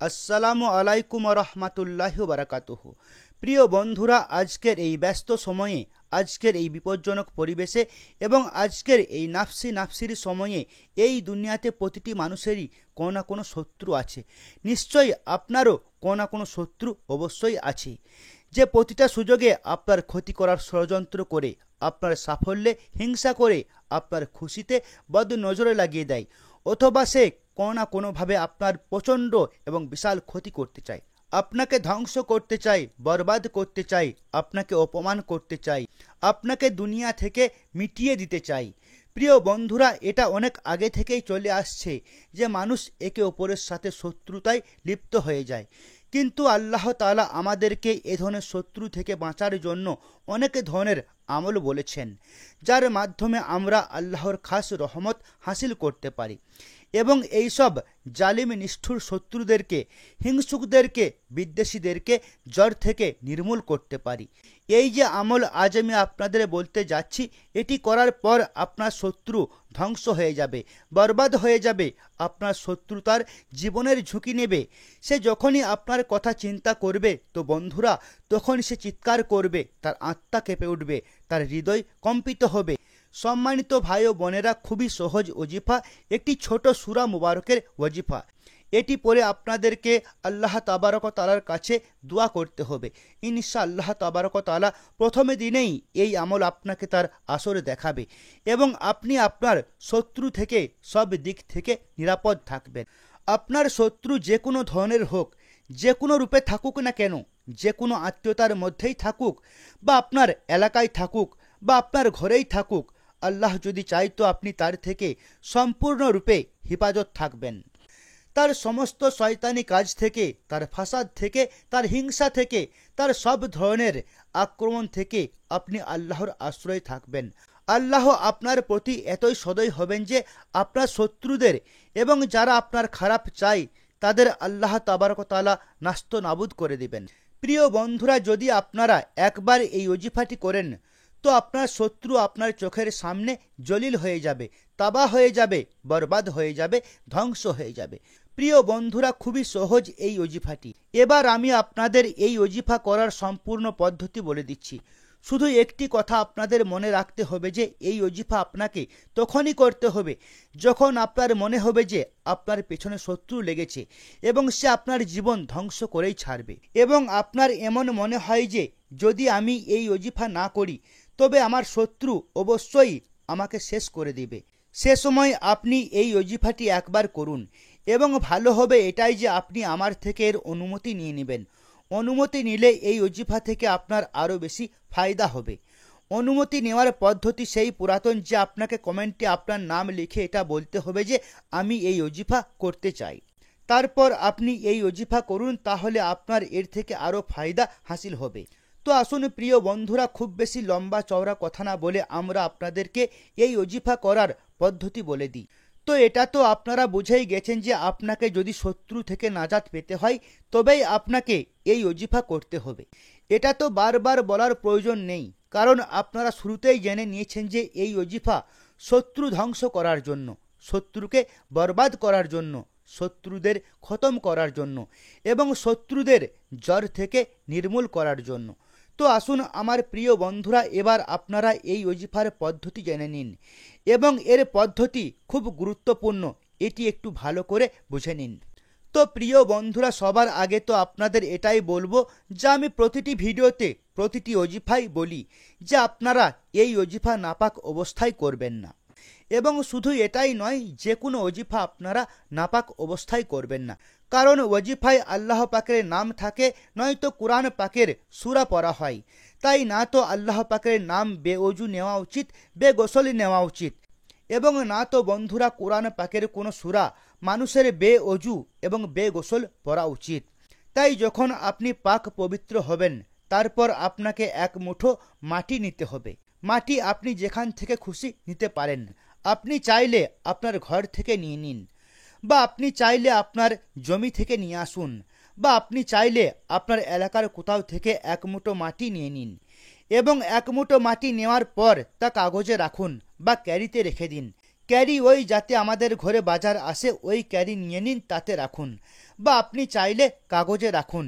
আসসালামু আলাইকুম রহমাতুল্লাহি বারাকাতুহু। প্রিয় বন্ধুরা, আজকের এই ব্যস্ত সময়ে, আজকের এই বিপজ্জনক পরিবেশে এবং আজকের এই নাফসির সময়ে এই দুনিয়াতে প্রতিটি মানুষেরই কোনো না কোনো শত্রু আছে। নিশ্চয়ই আপনারও কোনো না কোনো শত্রু অবশ্যই আছে, যে প্রতিটা সুযোগে আপনার ক্ষতি করার ষড়যন্ত্র করে, আপনার সাফল্যে হিংসা করে, আপনার খুশিতে বদনজরে লাগিয়ে দেয়, অথবা সে কোনো না কোনোভাবে আপনার প্রচণ্ড এবং বিশাল ক্ষতি করতে চায়, আপনাকে ধ্বংস করতে চাই, বরবাদ করতে চাই, আপনাকে অপমান করতে চাই, আপনাকে দুনিয়া থেকে মিটিয়ে দিতে চাই। প্রিয় বন্ধুরা, এটা অনেক আগে থেকেই চলে আসছে যে মানুষ একে অপরের সাথে শত্রুতায় লিপ্ত হয়ে যায়। কিন্তু আল্লাহ তাআলা আমাদেরকে এ ধরনের শত্রু থেকে বাঁচার জন্য অনেক ধরনের আমল বলেছেন, যার মাধ্যমে আমরা আল্লাহর খাস রহমত হাসিল করতে পারি এবং এইসব জালিম নিষ্ঠুর শত্রুদেরকে, হিংসুকদেরকে, বিদ্বেষীদেরকে জড় থেকে নির্মূল করতে পারি। এই যে আমল আজ আমি আপনাদের বলতে যাচ্ছি, এটি করার পর আপনার শত্রু ধ্বংস হয়ে যাবে, বরবাদ হয়ে যাবে। আপনার শত্রু তার জীবনের ঝুঁকি নেবে। সে যখনই আপনার কথা চিন্তা করবে তো বন্ধুরা, তখন সে চিৎকার করবে, তার আত্মা কেঁপে উঠবে, তার হৃদয় কম্পিত হবে। সম্মানিত ভাই ও বোনেরা, খুবই সহজ ওজিফা, একটি ছোট সূরা মুবারকের ওজিফা। এটি পড়ে আপনাদেরকে আল্লাহ তাবারক তাআলার কাছে দোয়া করতে হবে। ইনশাআল্লাহ তাবারক তাআলা প্রথমে দিনেই এই আমল আপনাকে তার আসরে দেখাবে এবং আপনি আপনার শত্রু থেকে সব দিক থেকে নিরাপদ থাকবেন। আপনার শত্রু যে কোনো ধরনের হোক, যে কোনো রূপে থাকুক না কেন, যে কোনো আত্মীয়তার মধ্যেই থাকুক, বা আপনার এলাকায় থাকুক, বা আপনার ঘরেই থাকুক, আল্লাহ যদি চাই তো আপনি তার থেকে সম্পূর্ণরূপে হেফাজত থাকবেন। তার সমস্ত শয়তানি কাজ থেকে, তার ফাসাদ থেকে, তার হিংসা থেকে, তার সব ধরনের আক্রমণ থেকে আপনি আল্লাহর আশ্রয়ে থাকবেন। আল্লাহ আপনার প্রতি এতই সদয় হবেন যে আপনার শত্রুদের এবং যারা আপনার খারাপ চায় তাদের আল্লাহ তাবারক তাআলা নাস্ত নাবুদ করে দিবেন। প্রিয় বন্ধুরা, যদি আপনারা একবার এই ওজিফাটি করেন তো আপনার শত্রু আপনার চোখের সামনে জলিল হয়ে যাবে, তাবাহ হয়ে যাবে, বরবাদ হয়ে যাবে, ধ্বংস হয়ে যাবে। প্রিয় বন্ধুরা, খুবই সহজ এই ওজিফাটি। এবার আমি আপনাদের এই ওজিফা করার সম্পূর্ণ পদ্ধতি বলে দিচ্ছি। শুধু একটি কথা আপনাদের মনে রাখতে হবে যে এই ওজিফা আপনাকে তখনই করতে হবে যখন আপনার মনে হবে যে আপনার পেছনে শত্রু লেগেছে এবং সে আপনার জীবন ধ্বংস করেই ছাড়বে, এবং আপনার এমন মনে হয় যে যদি আমি এই ওজিফা না করি তবে আমার শত্রু অবশ্যই আমাকে শেষ করে দিবে। সে সময় আপনি এই ওজিফাটি একবার করুন এবং ভালো হবে এটাই যে আপনি আমার থেকে এর অনুমতি নিয়ে নেবেন। অনুমতি নিলে এই ওজিফা থেকে আপনার আরও বেশি ফায়দা হবে। অনুমতি নেওয়ার পদ্ধতি সেই পুরাতন, যে আপনাকে কমেন্টে আপনার নাম লিখে এটা বলতে হবে যে আমি এই ওজিফা করতে চাই। তারপর আপনি এই ওজিফা করুন, তাহলে আপনার এর থেকে আরও ফায়দা হাসিল হবে। তো আসুন প্রিয় বন্ধুরা, খুব বেশি লম্বা চওড়া কথা না বলে আমরা আপনাদেরকে এই ওজিফা করার পদ্ধতি বলে দিই। তো এটা তো আপনারা বুঝেই গেছেন যে আপনাকে যদি শত্রু থেকে নাজাত পেতে হয় তবেই আপনাকে এই ওজিফা করতে হবে। এটা তো বারবার বলার প্রয়োজন নেই, কারণ আপনারা শুরুতেই জেনে নিয়েছেন যে এই ওজিফা শত্রু ধ্বংস করার জন্য, শত্রুকে বরবাদ করার জন্য, শত্রুদের খতম করার জন্য এবং শত্রুদের জড় থেকে নির্মূল করার জন্য। তো আসুন আমার প্রিয় বন্ধুরা, এবার আপনারা এই ওজিফার পদ্ধতি জেনে নিন এবং এর পদ্ধতি খুব গুরুত্বপূর্ণ, এটি একটু ভালো করে বুঝে নিন। তো প্রিয় বন্ধুরা, সবার আগে তো আপনাদের এটাই বলবো যে আমি প্রতিটি ভিডিওতে, প্রতিটি ওজিফাই বলি যে আপনারা এই ওজিফা নাপাক অবস্থায় করবেন না, এবং শুধু এটাই নয়, যে কোনো ওজিফা আপনারা নাপাক অবস্থায় করবেন না। কারণ ওজিফায় আল্লাহ পাকের নাম থাকে, নয়তো কোরআন পাকের সূরা পড়া হয়। তাই না তো আল্লাহ পাকের নাম বেওজু নেওয়া উচিত, বেগোসল নেওয়া উচিত, এবং না তো বন্ধুরা কোরআন পাকের কোনো সূরা মানুষের বেওজু এবং বেগোসল পড়া উচিত। তাই যখন আপনি পাক পবিত্র হবেন, তারপর আপনাকে এক মুঠো মাটি নিতে হবে। মাটি আপনি যেখান থেকে খুশি নিতে পারেন। আপনি চাইলে আপনার ঘর থেকে নিয়ে নিন, বা আপনি চাইলে আপনার জমি থেকে নিয়ে আসুন, বা আপনি চাইলে আপনার এলাকার কোথাও থেকে এক মুঠো মাটি নিয়ে নিন, এবং এক মুঠো মাটি নেওয়ার পর তা কাগজে রাখুন বা ক্যারিতে রেখে দিন। ক্যারি ওই যাতে আমাদের ঘরে বাজার আসে ওই ক্যারি নিয়ে নিন, তাতে রাখুন। বা আপনি চাইলে কাগজে রাখুন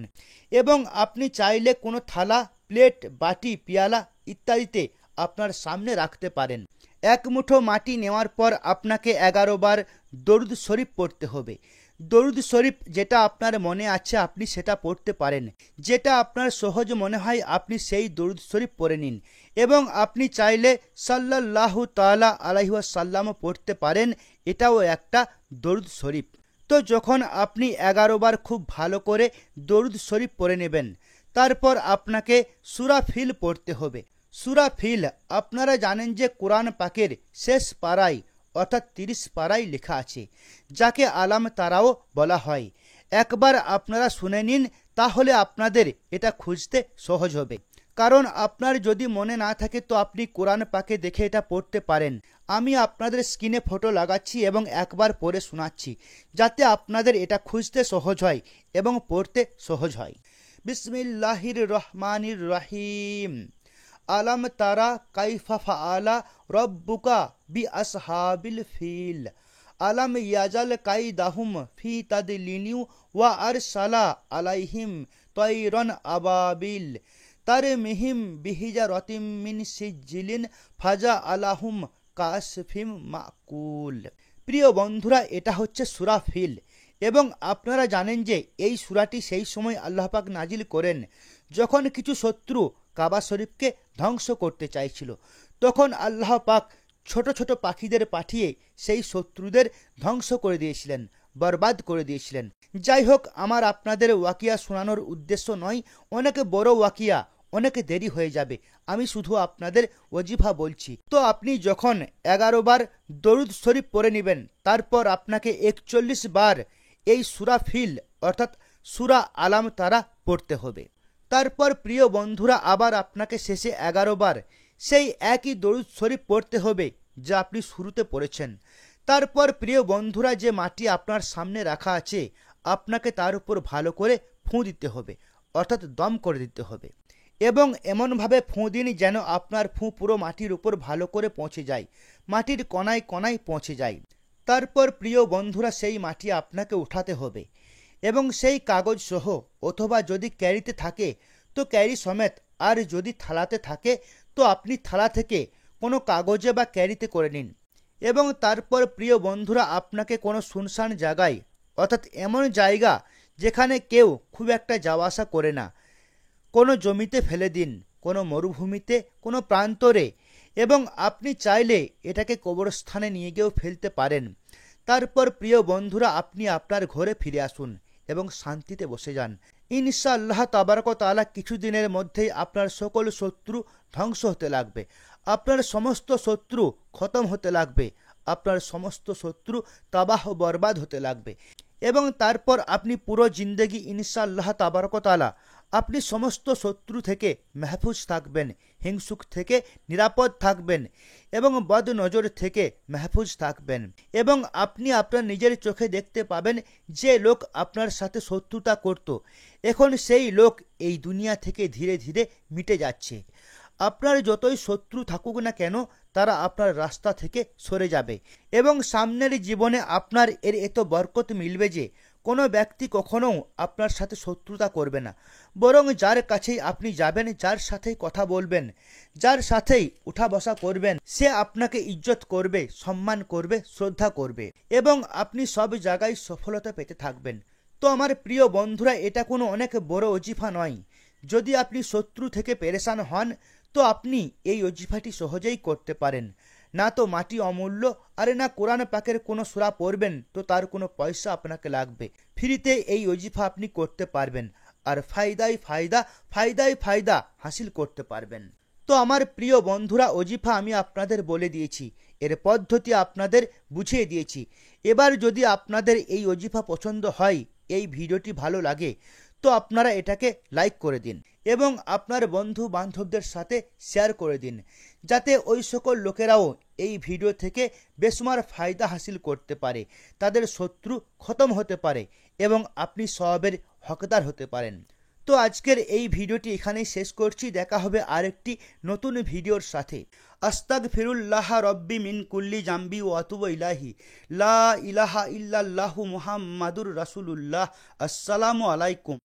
এবং আপনি চাইলে কোনো থালা, প্লেট, বাটি, পেয়ালা ইত্যাদিতে আপনার সামনে রাখতে পারেন। এক মুঠো মাটি নেওয়ার পর আপনাকে 11 বার দরুদ শরীফ পড়তে হবে। দরুদ শরীফ যেটা আপনার মনে আছে আপনি সেটা পড়তে পারেন, যেটা আপনার সহজ মনে হয় আপনি সেই দরুদ শরীফ পড়ে নিন এবং আপনি চাইলে সাল্লাল্লাহু তাআলা আলাইহি ওয়াসাল্লামও পড়তে পারেন, এটাও একটা দরুদ শরীফ। তো যখন আপনি 11 বার খুব ভালো করে দরুদ শরীফ পড়ে নেবেন, তারপর আপনাকে সূরা ফিল পড়তে হবে। সূরা ফিল আপনারা জানেন যে কোরআন পাকের শেষ পারায় অর্থাৎ 30 পারায় লেখা আছে, যাকে আলাম তারাও বলা হয়। একবার আপনারা শুনে নিন, তাহলে আপনাদের এটা খুঁজতে সহজ হবে। কারণ আপনার যদি মনে না থাকে তো আপনি কোরআন পাকে দেখে এটা পড়তে পারেন। আমি আপনাদের স্ক্রিনে ফটো লাগাচ্ছি এবং একবার পড়ে শোনাচ্ছি, যাতে আপনাদের এটা খুঁজতে সহজ হয় এবং পড়তে সহজ হয়। বিসমিল্লাহির রহমানির রহিম। আলম তারা কাইফা ফাআলা রব্বুকা বিআসহাবিল ফিল। আলম ইয়াজাল কাইদাহুম ফি তাদলিনিউ ওয়া আরসালা আলাইহিম তায়রান আবাবিল তারমিহিম বিহিজারাতিম মিন সিজিলিন ফাজা আলাহুম কাসফিম মাকুল। প্রিয় বন্ধুরা, এটা হচ্ছে সূরা ফিল এবং আপনারা জানেন যে এই সূরাটি সেই সময় আল্লাহ পাক নাজিল করেন যখন কিছু শত্রু কাবা শরীফকে ধ্বংস করতে চাইছিল। তখন আল্লাহ পাক ছোট ছোট পাখিদের পাঠিয়ে সেই শত্রুদের ধ্বংস করে দিয়েছিলেন, বরবাদ করে দিয়েছিলেন। যাই হোক, আমার আপনাদের ওয়াকিয়া শোনানোর উদ্দেশ্য নয়, অনেক বড় ওয়াকিয়া, অনেক দেরি হয়ে যাবে। আমি শুধু আপনাদের ওজিফা বলছি। তো আপনি যখন 11 বার দরুদ শরীফ পড়ে নেবেন, তারপর আপনাকে 41 বার এই সূরা ফিল অর্থাৎ সূরা আলাম তারা পড়তে হবে। তারপর প্রিয় বন্ধুরা, আবার আপনাকে শেষে 11 বার সেই একই দরুদ শরীফ পড়তে হবে যা আপনি শুরুতে পড়েছেন। তারপর প্রিয় বন্ধুরা, যে মাটি আপনার সামনে রাখা আছে আপনাকে তার উপর ভালো করে ফুঁ দিতে হবে, অর্থাৎ দম করে দিতে হবে এবং এমনভাবে ফুঁ দিন যেন আপনার ফুঁ পুরো মাটির উপর ভালো করে পৌঁছে যায়, মাটির কণায় কণায় পৌঁছে যায়। তারপর প্রিয় বন্ধুরা, সেই মাটি আপনাকে উঠাতে হবে এবং সেই কাগজ সহ, অথবা যদি ক্যারিতে থাকে তো ক্যারি সমেত, আর যদি থালাতে থাকে তো আপনি থালা থেকে কোনো কাগজে বা ক্যারিতে করে নিন এবং তারপর প্রিয় বন্ধুরা আপনাকে কোনো শুনশান জায়গায়, অর্থাৎ এমন জায়গা যেখানে কেউ খুব একটা যাওয়া আসা করে না, কোনো জমিতে ফেলে দিন, কোনো মরুভূমিতে, কোনো প্রান্তরে, এবং আপনি চাইলে এটাকে কবরস্থানে নিয়ে গিয়েও ফেলতে পারেন। তারপর প্রিয় বন্ধুরা আপনি আপনার ঘরে ফিরে আসুন এবং শান্তিতে বসে যান। ইনশাআল্লাহ তাবারক ওয়া তাআলা কিছুদিনের মধ্যেই আপনার সকল শত্রু ধ্বংস হতে লাগবে, আপনার সমস্ত শত্রু খতম হতে লাগবে, আপনার সমস্ত শত্রু তাবাহ বরবাদ হতে লাগবে এবং তারপর আপনি পুরো জিন্দেগি ইনশাআল্লাহ তাবারক ওয়া তাআলা আপনি সমস্ত শত্রু থেকে মেহফুজ থাকবেন, হিংসুক থেকে নিরাপদ থাকবেন এবং বদ নজর থেকে মেহফুজ থাকবেন এবং আপনি আপনার নিজের চোখে দেখতে পাবেন যে লোক আপনার সাথে শত্রুতা করত, এখন সেই লোক এই দুনিয়া থেকে ধীরে ধীরে মিটে যাচ্ছে। আপনার যতই শত্রু থাকুক না কেন তারা আপনার রাস্তা থেকে সরে যাবে এবং সামনের জীবনে আপনার এর এত বরকত মিলবে যে কোনো ব্যক্তি কখনো আপনার সাথে শত্রুতা করবে না, বরং যার কাছেই আপনি যাবেন, যার সাথেই কথা বলবেন, যার সাথেই উঠা বসা করবেন, সে আপনাকে ইজ্জত করবে, সম্মান করবে, শ্রদ্ধা করবে এবং আপনি সব জায়গায় সফলতা পেতে থাকবেন। তো আমার প্রিয় বন্ধুরা, এটা কোনো অনেক বড় ওজিফা নয়। যদি আপনি শত্রু থেকে পেরেশান হন তো আপনি এই ওজিফাটি সহজেই করতে পারেন। না তো মাটি অমূল্য, আরে না কোরআন পাকের কোনো সূরা পড়বেন তো তার কোনো পয়সা আপনাকে লাগবে, ফ্রিতে এই ওজিফা আপনি করতে পারবেন আর ফায়দায় ফায়দা, ফায়দায় ফায়দা হাসিল করতে পারবেন। তো আমার প্রিয় বন্ধুরা, ওজিফা আমি আপনাদের বলে দিয়েছি, এর পদ্ধতি আপনাদের বুঝিয়ে দিয়েছি। এবার যদি আপনাদের এই ওজিফা পছন্দ হয়, এই ভিডিওটি ভালো লাগে, তো আপনারা এটাকে লাইক করে দিন এবং আপনার বন্ধু বান্ধবদের সাথে শেয়ার করে দিন, যাতে ওই সকল লোকেরাও এই ভিডিও থেকে বেশুমার ফায়দা হাসিল করতে পারে, তাদের শত্রু খতম হতে পারে এবং আপনি সওয়াবের হকদার হতে পারেন। তো আজকের এই ভিডিওটি এখানেই শেষ করছি। দেখা হবে আরেকটি নতুন ভিডিওর সাথে। আস্তাগফিরুল্লাহ রব্বি মিন কুল্লি জাম্বি ওয়া আতুবু ইলাইহি, লা ইলাহা ইল্লাল্লাহু মুহাম্মাদুর রাসূলুল্লাহ। আসসালামু আলাইকুম।